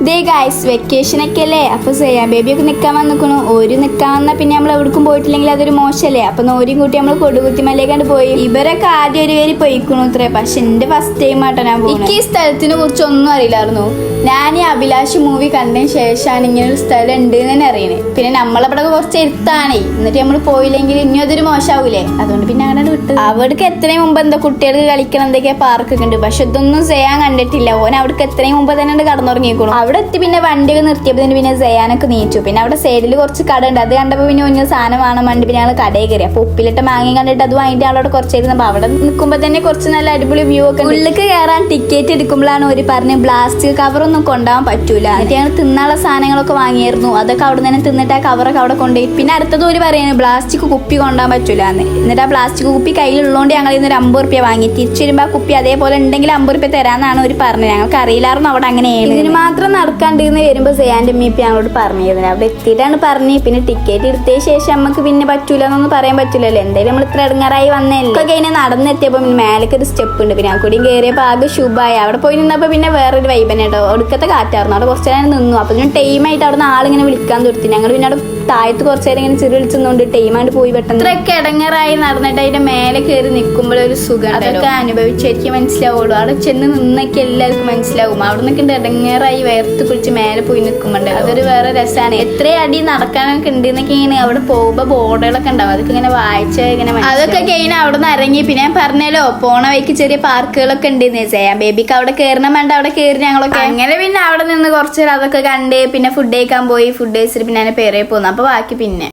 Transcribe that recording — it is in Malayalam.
ദേ ഗൈസ് വെക്കേഷൻ ഒക്കെ അല്ലേ, അപ്പൊ സയാ ബേബി ഒക്കെ നിക്കാൻ വന്നിക്കണു. ഒരു നിക്കാൻ വന്നാൽ പിന്നെ നമ്മൾ എവിടേക്കും പോയിട്ടില്ലെങ്കിൽ അതൊരു മോശമല്ലേ. അപ്പൊ നോരിയും കൂട്ടി നമ്മൾ കൊടുകുത്തിമലയിലേക്കാണ്ട് പോയി. ഇവരൊക്കെ ആദ്യം ഒരു പേര് പോയിക്കണു ഇത്രേ. പക്ഷെ എന്റെ ഫസ്റ്റ് ടൈം ആട്ടോ ഞാൻ പോകുന്നത്. എനിക്ക് ഈ സ്ഥലത്തിനെ കുറിച്ച് ഒന്നും അറിയില്ലായിരുന്നു. ഞാൻ ഈ അഭിലാഷ് മൂവി കണ്ടതിന് ശേഷമാണ് ഇങ്ങനെ ഒരു സ്ഥലം ഉണ്ട് എന്ന് തന്നെ അറിയണേ. പിന്നെ നമ്മളവിടെ കുറച്ച് എടുത്താണേ, എന്നിട്ട് നമ്മൾ പോയില്ലെങ്കിൽ ഇനി അതൊരു മോശമാവൂലേ. അതുകൊണ്ട് പിന്നെ അങ്ങനെ വിട്ടു. അവിടേക്ക് എത്രയും മുമ്പ് എന്താ കുട്ടികൾക്ക് കളിക്കണം എന്തൊക്കെയാ പാർക്കൊക്കെ ഉണ്ട്. പക്ഷെ ഇതൊന്നും ചെയ്യാൻ കണ്ടിട്ടില്ല. ഓൻ അവിടേക്ക് എത്രയും മുമ്പ് തന്നെ കടന്നുറങ്ങിക്കോളും. അവിടെ എത്തി പിന്നെ വണ്ടിയൊക്കെ നിർത്തിയപ്പോൾ പിന്നെ ചെയ്യാനൊക്കെ നീച്ചു. പിന്നെ അവിടെ സൈഡിൽ കുറച്ച് കട ഉണ്ട്. അത് കണ്ടപ്പോൾ പിന്നെ ഒന്നും സാധനം വേണം വണ്ടി. പിന്നെ ഞങ്ങൾ കടയിൽ കയറി. അപ്പൊ ഉപ്പിലിട്ട മാങ്ങയും കണ്ടിട്ട് അത് വാങ്ങിയിട്ട് അവിടെ കുറച്ചായിരുന്നു. അവിടെ നിൽക്കുമ്പോൾ തന്നെ കുറച്ച് നല്ല അടിപൊളി വ്യൂ ഒക്കെ. ഉള്ളിലേക്ക് കയറാൻ ടിക്കറ്റ് എടുക്കുമ്പോഴാണ് ഒരു പറഞ്ഞ് പ്ലാസ്റ്റിക് കവറൊന്നും കൊണ്ടുപോകാൻ പറ്റൂല. എന്നിട്ട് ഞങ്ങൾ തിന്നാനുള്ള സാധനങ്ങളൊക്കെ വാങ്ങിയായിരുന്നു. അതൊക്കെ അവിടെ തന്നെ തിന്നിട്ട് ആ കവറൊക്കെ അവിടെ കൊണ്ടുപോയി. പിന്നെ അടുത്തത് ഒരു പറയുന്നത് പ്ലാസ്റ്റിക് കുപ്പി കൊണ്ടുപോകാൻ പറ്റൂല എന്ന്. എന്നിട്ട് ആ പ്ലാസ്റ്റിക് കുപ്പി കയ്യിലുള്ളതുകൊണ്ട് ഞങ്ങൾ ഇന്നൊരു 50 റുപ്യ വാങ്ങി. തിരിച്ചു വരുമ്പോൾ ആ കുപ്പി അതേപോലെ ഉണ്ടെങ്കിൽ 50 റുപ്യ തരാമെന്നാണ് അവർ പറഞ്ഞത്. ഞങ്ങൾക്ക് അറിയില്ലായിരുന്നു അവിടെ അങ്ങനെയാണ്. ഇതിന് മാത്രം നടക്കാണ്ടിരുന്ന് വരുമ്പോൾ സയാൻ്റെ മീപ്പി ഞങ്ങളോട് പറഞ്ഞിരുന്നത്. അവിടെ എത്തിയിട്ടാണ് പറഞ്ഞ്. പിന്നെ ടിക്കറ്റ് എടുത്തതിന് ശേഷം നമുക്ക് പിന്നെ പറ്റൂല എന്നൊന്നും പറയാൻ പറ്റൂലല്ലോ. എന്തായാലും നമ്മൾ ഇത്ര ഇടങ്ങാറായി വന്നല്ലേ. ഒക്കെ കഴിഞ്ഞ് നടന്നെത്തിയപ്പോൾ പിന്നെ മേലേക്ക് ഒരു സ്റ്റെപ്പ് ഉണ്ട്. പിന്നെ ആ കൂടിയും കയറിയപ്പോൾ ആകെ ശുഭായി. അവിടെ പോയി നിന്നപ്പോൾ പിന്നെ വേറൊരു വൈബന്നെ കേട്ടോ. ഒടുക്കത്തെ കാറ്റായിരുന്നു. അവിടെ കുറച്ച് നേരം നിന്നു. അപ്പോൾ പിന്നെ ടൈമായിട്ട് അവിടെ നിന്ന് ആളിങ്ങനെ വിളിക്കാൻ തുടത്തി. ഞങ്ങൾ പിന്നെ അവിടെ താഴത്ത് കുറച്ച് നേരം ഇങ്ങനെ ചെറു വിളിച്ചെന്നുകൊണ്ട് ടൈമായിട്ട് പോയി പെട്ടെന്ന്. ഇത്രയൊക്കെ ഇടങ്ങറായി നടന്നിട്ട് അതിന്റെ മേലെ കയറി നിൽക്കുമ്പോഴൊരു സുഖം അതൊക്കെ അനുഭവിച്ചെനിക്ക് മനസ്സിലാവുള്ളൂ. അവിടെ ചെന്ന് നിന്നൊക്കെ എല്ലാവർക്കും മനസ്സിലാവും. അവിടെ നിൽക്കേണ്ട ഇടങ്ങറായി വേർത്ത് പിടിച്ച് മേലെ പോയി നിൽക്കുമ്പോണ്ട് അതൊരു വേറെ രസമാണ്. എത്ര അടി നടക്കാനൊക്കെ ഉണ്ട് എന്നൊക്കെ ഇങ്ങനെ അവിടെ പോകുമ്പോൾ ബോർഡുകളൊക്കെ ഉണ്ടാവും. അതൊക്കെ ഇങ്ങനെ വായിച്ച ഇങ്ങനെ അതൊക്കെ കഴിഞ്ഞ് അവിടെ നിന്ന് ഇറങ്ങി. പിന്നെ ഞാൻ പറഞ്ഞല്ലോ പോണ വഴിക്ക് ചെറിയ പാർക്കുകളൊക്കെ ഉണ്ട്. ചെയ്യാം ബേബിക്ക് അവിടെ കയറണം വേണ്ട അവിടെ കയറി ഞങ്ങളൊക്കെ. അങ്ങനെ പിന്നെ അവിടെ നിന്ന് കുറച്ച് അതൊക്കെ കണ്ട് പിന്നെ ഫുഡ് കഴിക്കാൻ പോയി. ഫുഡ് കഴിച്ചിട്ട് പിന്നെ അതിനെ പേരെ പോന്നു. അപ്പൊ ബാക്കി പിന്നെ